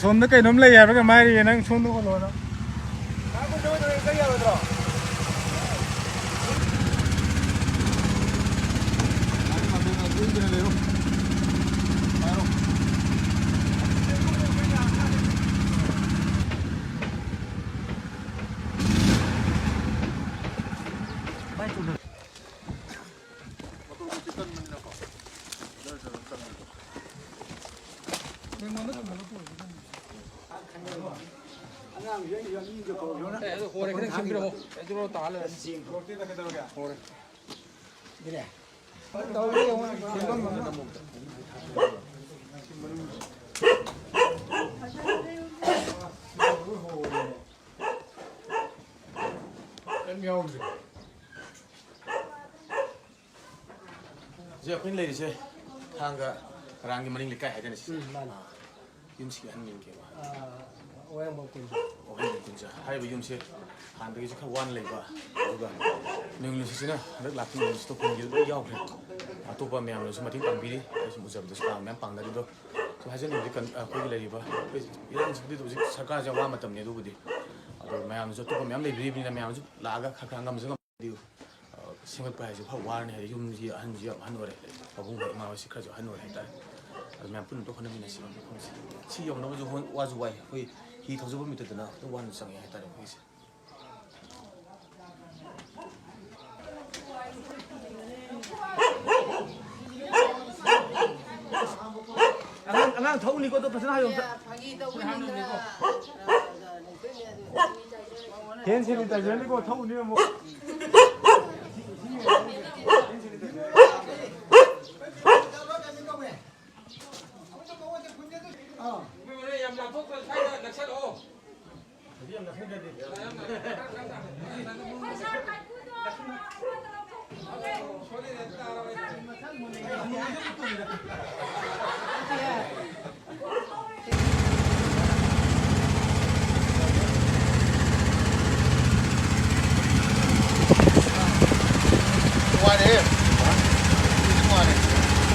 손도 그 놈 레이야 그 말이 난 손도 걸어나 오래 그냥 챙기러 애들로 다 알아. 그래. 이제 큰 레이제 한가 가랑이 마닝 레이카이 해야 되는 시. 음식이 한 명께 와. 오양 먹고 이제. 오행 군자. 하이브 음식 한 백이 좀 원 레이바. 누가 능력시나 몇 라틴 음식도 공기를 야오그래. 아토바 매양으로서 마틴 방비리 그래서 무자부터 매 방다리도 좀 하자는 우리 건 거기 레이바. 이런 집들도 우리 सरकार जब वहाँ मतलब नहीं दो बुद्धि और मैं हम जो तो मैं ले भी मैं हम जो लागा खा हम जो दियो 생각 봐야지 화 와는 해 юм지 한지 한 노래 바봉 마을 시카죠 한 노래 했다 그러면 분도 하는 게 싫어 치 영농 좀 와주 와이 거의 이 더저 보면 되잖아 또 와는 상에 했다는 거지 안강 더운 이거도 무슨 하용 괜찮다 열리고 더우니면 뭐